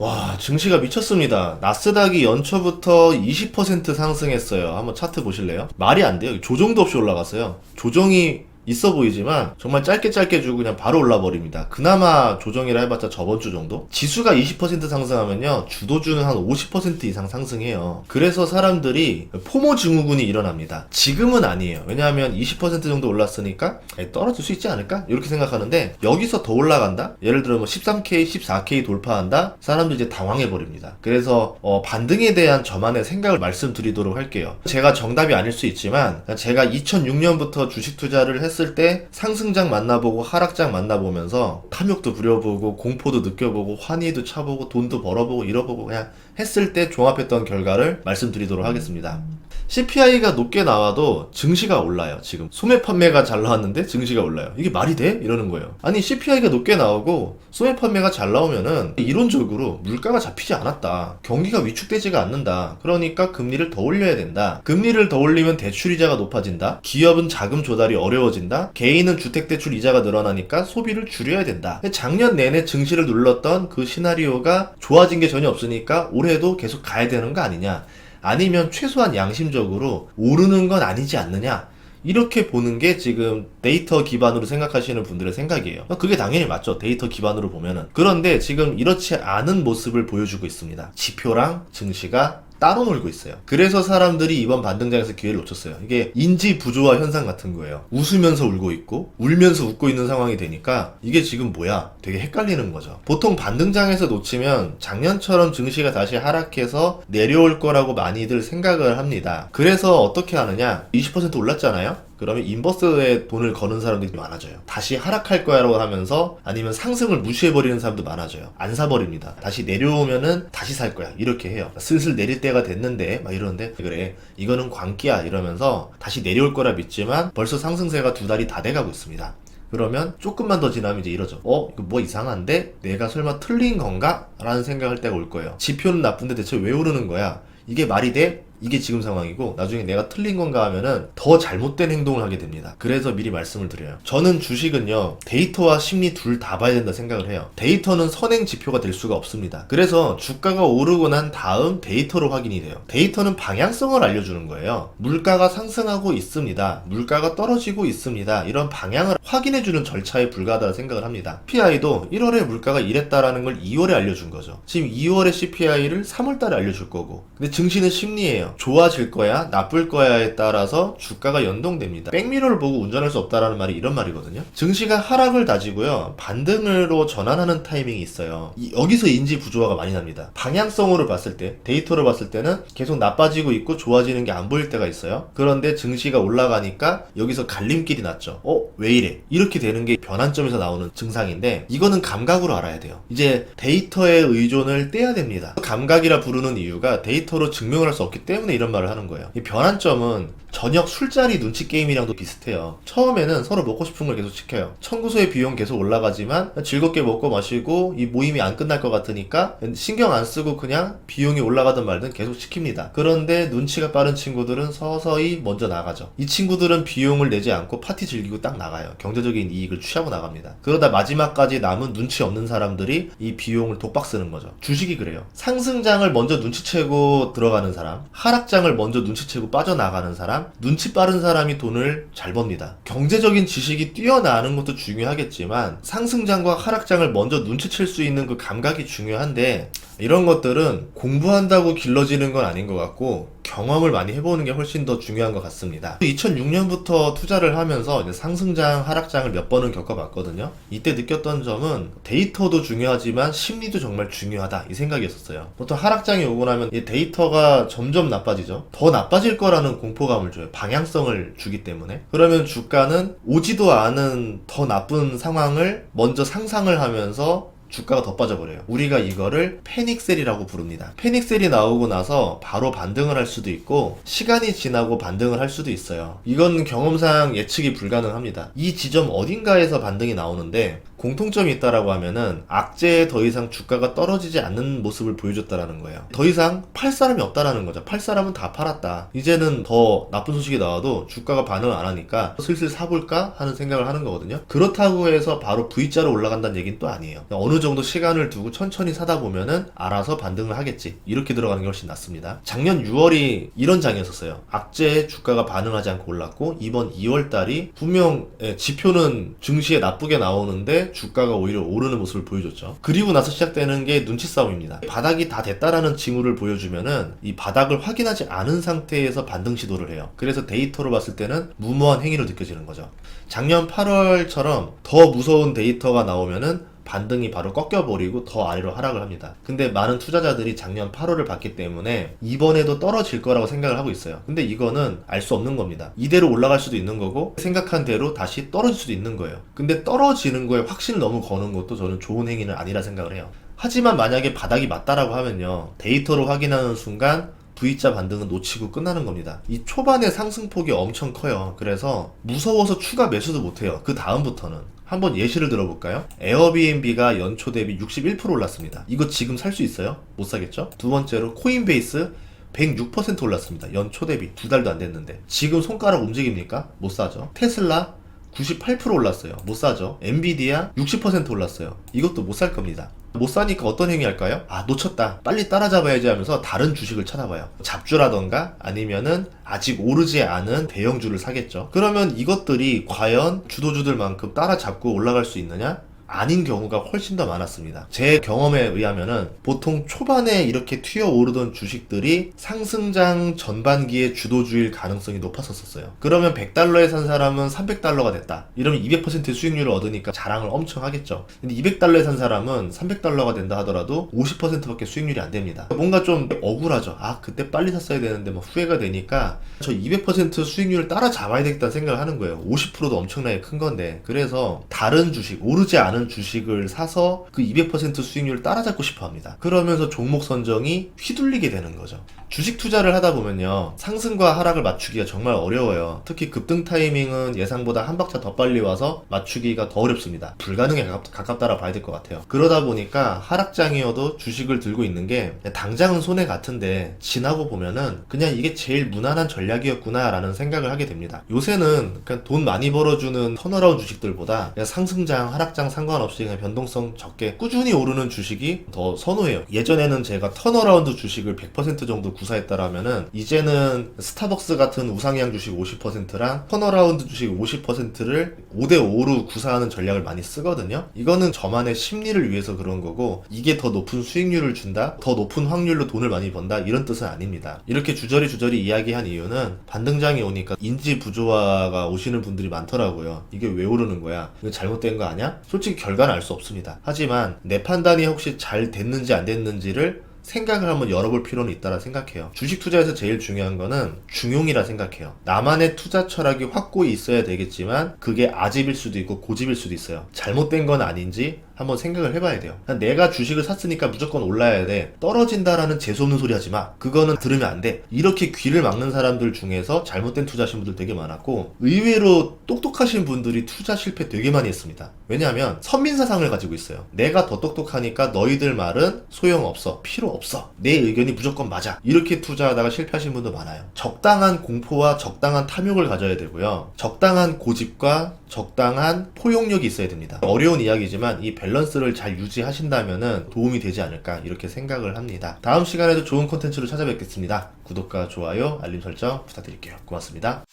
와, 증시가 미쳤습니다. 나스닥이 연초부터 20% 상승했어요. 한번 차트 보실래요? 말이 안 돼요. 조정도 없이 올라갔어요. 조정이 있어 보이지만 정말 짧게 주고 그냥 바로 올라 버립니다. 그나마 조정이라 해봤자 저번 주 정도? 지수가 20% 상승하면요, 주도주는 한 50% 이상 상승해요. 그래서 사람들이 포모 증후군이 일어납니다. 지금은 아니에요. 왜냐하면 20% 정도 올랐으니까 떨어질 수 있지 않을까? 이렇게 생각하는데, 여기서 더 올라간다? 예를 들어 뭐 13K, 14K 돌파한다? 사람들이 이제 당황해 버립니다. 그래서 반등에 대한 저만의 생각을 말씀드리도록 할게요. 제가 정답이 아닐 수 있지만, 제가 2006년부터 주식 투자를 했을 때 상승장 만나보고 하락장 만나보면서 탐욕도 부려보고 공포도 느껴보고 환희도 차보고 돈도 벌어보고 잃어보고 그냥 했을 때 종합했던 결과를 말씀드리도록 하겠습니다. CPI가 높게 나와도 증시가 올라요. 지금 소매 판매가 잘 나왔는데 증시가 올라요. 이게 말이 돼? 이러는 거예요. 아니, CPI가 높게 나오고 소매 판매가 잘 나오면은 이론적으로 물가가 잡히지 않았다, 경기가 위축되지가 않는다, 그러니까 금리를 더 올려야 된다, 금리를 더 올리면 대출이자가 높아진다, 기업은 자금 조달이 어려워진다, 개인은 주택대출 이자가 늘어나니까 소비를 줄여야 된다. 작년 내내 증시를 눌렀던 그 시나리오가 좋아진 게 전혀 없으니까 올해도 계속 가야 되는 거 아니냐, 아니면 최소한 양심적으로 오르는 건 아니지 않느냐, 이렇게 보는 게 지금 데이터 기반으로 생각하시는 분들의 생각이에요. 그게 당연히 맞죠, 데이터 기반으로 보면은. 그런데 지금 이렇지 않은 모습을 보여주고 있습니다. 지표랑 증시가 따로 놀고 있어요. 그래서 사람들이 이번 반등장에서 기회를 놓쳤어요. 이게 인지 부조화 현상 같은 거예요. 웃으면서 울고 있고 울면서 웃고 있는 상황이 되니까 이게 지금 뭐야? 되게 헷갈리는 거죠. 보통 반등장에서 놓치면 작년처럼 증시가 다시 하락해서 내려올 거라고 많이들 생각을 합니다. 그래서 어떻게 하느냐? 20% 올랐잖아요? 그러면 인버스에 돈을 거는 사람들이 많아져요. 다시 하락할 거야 라고 하면서, 아니면 상승을 무시해버리는 사람도 많아져요. 안 사버립니다. 다시 내려오면은 다시 살 거야, 이렇게 해요. 슬슬 내릴 때가 됐는데 막 이러는데, 그래 이거는 광기야 이러면서 다시 내려올 거라 믿지만 벌써 상승세가 2달이 다 돼가고 있습니다. 그러면 조금만 더 지나면 이제 이러죠. 이거 뭐 이상한데? 내가 설마 틀린 건가? 라는 생각할 때가 올 거예요. 지표는 나쁜데 대체 왜 오르는 거야? 이게 말이 돼? 이게 지금 상황이고, 나중에 내가 틀린 건가 하면은 더 잘못된 행동을 하게 됩니다. 그래서 미리 말씀을 드려요. 저는 주식은요, 데이터와 심리 둘 다 봐야 된다 생각을 해요. 데이터는 선행 지표가 될 수가 없습니다. 그래서 주가가 오르고 난 다음 데이터로 확인이 돼요. 데이터는 방향성을 알려주는 거예요. 물가가 상승하고 있습니다, 물가가 떨어지고 있습니다, 이런 방향을 확인해주는 절차에 불과하다고 생각을 합니다. CPI도 1월에 물가가 이랬다라는 걸 2월에 알려준 거죠. 지금 2월의 CPI를 3월달에 알려줄 거고, 근데 증시는 심리예요. 좋아질 거야, 나쁠 거야에 따라서 주가가 연동됩니다. 백미러를 보고 운전할 수 없다라는 말이 이런 말이거든요. 증시가 하락을 다지고요, 반등으로 전환하는 타이밍이 있어요. 여기서 인지 부조화가 많이 납니다. 방향성으로 봤을 때, 데이터로 봤을 때는 계속 나빠지고 있고 좋아지는 게 안 보일 때가 있어요. 그런데 증시가 올라가니까 여기서 갈림길이 났죠. 왜 이래? 이렇게 되는 게 변환점에서 나오는 증상인데, 이거는 감각으로 알아야 돼요. 이제 데이터의 의존을 떼야 됩니다. 감각이라 부르는 이유가 데이터로 증명을 할 수 없기 때문에 이런 말을 하는 거예요. 이 변환점은 저녁 술자리 눈치 게임이랑도 비슷해요. 처음에는 서로 먹고 싶은 걸 계속 시켜요. 청구소의 비용 계속 올라가지만 즐겁게 먹고 마시고 이 모임이 안 끝날 것 같으니까 신경 안 쓰고 그냥 비용이 올라가든 말든 계속 시킵니다. 그런데 눈치가 빠른 친구들은 서서히 먼저 나가죠. 이 친구들은 비용을 내지 않고 파티 즐기고 딱 나가요. 경제적인 이익을 취하고 나갑니다. 그러다 마지막까지 남은 눈치 없는 사람들이 이 비용을 독박 쓰는 거죠. 주식이 그래요. 상승장을 먼저 눈치채고 들어가는 사람, 하락장을 먼저 눈치채고 빠져나가는 사람, 눈치 빠른 사람이 돈을 잘 법니다. 경제적인 지식이 뛰어나는 것도 중요하겠지만 상승장과 하락장을 먼저 눈치챌 수 있는 그 감각이 중요한데, 이런 것들은 공부한다고 길러지는 건 아닌 것 같고 경험을 많이 해보는 게 훨씬 더 중요한 것 같습니다. 2006년부터 투자를 하면서 이제 상승장, 하락장을 몇 번은 겪어봤거든요. 이때 느꼈던 점은 데이터도 중요하지만 심리도 정말 중요하다, 이 생각이었어요. 보통 하락장이 오고 나면 이 데이터가 점점 나빠지죠. 더 나빠질 거라는 공포감을 줘요. 방향성을 주기 때문에. 그러면 주가는 오지도 않은 더 나쁜 상황을 먼저 상상을 하면서 주가가 더 빠져버려요. 우리가 이거를 패닉셀이라고 부릅니다. 패닉셀이 나오고 나서 바로 반등을 할 수도 있고 시간이 지나고 반등을 할 수도 있어요. 이건 경험상 예측이 불가능합니다. 이 지점 어딘가에서 반등이 나오는데 공통점이 있다라고 하면은 악재에 더 이상 주가가 떨어지지 않는 모습을 보여줬다라는 거예요. 더 이상 팔 사람이 없다라는 거죠. 팔 사람은 다 팔았다. 이제는 더 나쁜 소식이 나와도 주가가 반응을 안 하니까 슬슬 사볼까 하는 생각을 하는 거거든요. 그렇다고 해서 바로 V자로 올라간다는 얘기는 또 아니에요. 어느 정도 시간을 두고 천천히 사다 보면은 알아서 반등을 하겠지. 이렇게 들어가는 게 훨씬 낫습니다. 작년 6월이 이런 장이었었어요. 악재에 주가가 반응하지 않고 올랐고 이번 2월 달이 분명 지표는 증시에 나쁘게 나오는데 주가가 오히려 오르는 모습을 보여줬죠. 그리고 나서 시작되는 게 눈치 싸움입니다. 바닥이 다 됐다라는 징후를 보여주면은 이 바닥을 확인하지 않은 상태에서 반등 시도를 해요. 그래서 데이터로 봤을 때는 무모한 행위로 느껴지는 거죠. 작년 8월처럼 더 무서운 데이터가 나오면은 반등이 바로 꺾여버리고 더 아래로 하락을 합니다. 근데 많은 투자자들이 작년 8월을 봤기 때문에 이번에도 떨어질 거라고 생각을 하고 있어요. 근데 이거는 알 수 없는 겁니다. 이대로 올라갈 수도 있는 거고 생각한 대로 다시 떨어질 수도 있는 거예요. 근데 떨어지는 거에 확신을 너무 거는 것도 저는 좋은 행위는 아니라 생각을 해요. 하지만 만약에 바닥이 맞다라고 하면요, 데이터로 확인하는 순간 V자 반등은 놓치고 끝나는 겁니다. 이 초반에 상승폭이 엄청 커요. 그래서 무서워서 추가 매수도 못해요. 그 다음부터는. 한번 예시를 들어볼까요? 에어비앤비가 연초 대비 61% 올랐습니다. 이거 지금 살 수 있어요? 못 사겠죠? 두 번째로 코인베이스 106% 올랐습니다. 연초 대비 2달도 안 됐는데. 지금 손가락 움직입니까? 못 사죠. 테슬라 98% 올랐어요. 못 사죠. 엔비디아 60% 올랐어요. 이것도 못 살 겁니다. 못 사니까 어떤 행위 할까요? 아, 놓쳤다. 빨리 따라잡아야지 하면서 다른 주식을 찾아봐요. 잡주라던가 아니면은 아직 오르지 않은 대형주를 사겠죠. 그러면 이것들이 과연 주도주들만큼 따라잡고 올라갈 수 있느냐? 아닌 경우가 훨씬 더 많았습니다. 제 경험에 의하면은 보통 초반에 이렇게 튀어오르던 주식들이 상승장 전반기에 주도주일 가능성이 높았었어요. 그러면 100달러에 산 사람은 300달러가 됐다. 이러면 200% 수익률을 얻으니까 자랑을 엄청 하겠죠. 근데 200달러에 산 사람은 300달러가 된다 하더라도 50%밖에 수익률이 안 됩니다. 뭔가 좀 억울하죠. 아, 그때 빨리 샀어야 되는데 뭐 후회가 되니까 저 200% 수익률을 따라잡아야 되겠다는 생각을 하는 거예요. 50%도 엄청나게 큰 건데. 그래서 다른 주식, 오르지 않은 주식을 사서 그 200% 수익률을 따라잡고 싶어 합니다. 그러면서 종목 선정이 휘둘리게 되는 거죠. 주식 투자를 하다 보면요, 상승과 하락을 맞추기가 정말 어려워요. 특히 급등 타이밍은 예상보다 한 박자 더 빨리 와서 맞추기가 더 어렵습니다. 불가능에 가깝다라 봐야 될 것 같아요. 그러다 보니까 하락장이어도 주식을 들고 있는 게 당장은 손해 같은데 지나고 보면은 그냥 이게 제일 무난한 전략이었구나 라는 생각을 하게 됩니다. 요새는 그냥 돈 많이 벌어주는 턴어라운 주식들보다 그냥 상승장 하락장 상관없이 그냥 변동성 적게 꾸준히 오르는 주식이 더 선호해요. 예전에는 제가 턴어라운드 주식을 100% 정도 구사했다라면은 이제는 스타벅스 같은 우상향 주식 50%랑 턴어라운드 주식 50%를 5대5로 구사하는 전략을 많이 쓰거든요. 이거는 저만의 심리를 위해서 그런 거고, 이게 더 높은 수익률을 준다, 더 높은 확률로 돈을 많이 번다, 이런 뜻은 아닙니다. 이렇게 주저리 이야기한 이유는 반등장이 오니까 인지 부조화가 오시는 분들이 많더라고요. 이게 왜 오르는 거야? 이거 잘못된 거 아니야? 솔직히 결과는 알 수 없습니다. 하지만 내 판단이 혹시 잘 됐는지 안 됐는지를 생각을 한번 열어볼 필요는 있다라 생각해요. 주식 투자에서 제일 중요한 거는 중용이라 생각해요. 나만의 투자 철학이 확고히 있어야 되겠지만 그게 아집일 수도 있고 고집일 수도 있어요. 잘못된 건 아닌지 한번 생각을 해봐야 돼요. 내가 주식을 샀으니까 무조건 올라야 돼, 떨어진다라는 재수없는 소리 하지 마, 그거는 들으면 안 돼, 이렇게 귀를 막는 사람들 중에서 잘못된 투자하신 분들 되게 많았고, 의외로 똑똑하신 분들이 투자 실패 되게 많이 했습니다. 왜냐하면 선민사상을 가지고 있어요. 내가 더 똑똑하니까 너희들 말은 소용없어, 필요 없어, 내 의견이 무조건 맞아, 이렇게 투자하다가 실패하신 분도 많아요. 적당한 공포와 적당한 탐욕을 가져야 되고요, 적당한 고집과 적당한 포용력이 있어야 됩니다. 어려운 이야기지만 이 밸런스를 잘 유지하신다면 도움이 되지 않을까 이렇게 생각을 합니다. 다음 시간에도 좋은 콘텐츠로 찾아뵙겠습니다. 구독과 좋아요, 알림 설정 부탁드릴게요. 고맙습니다.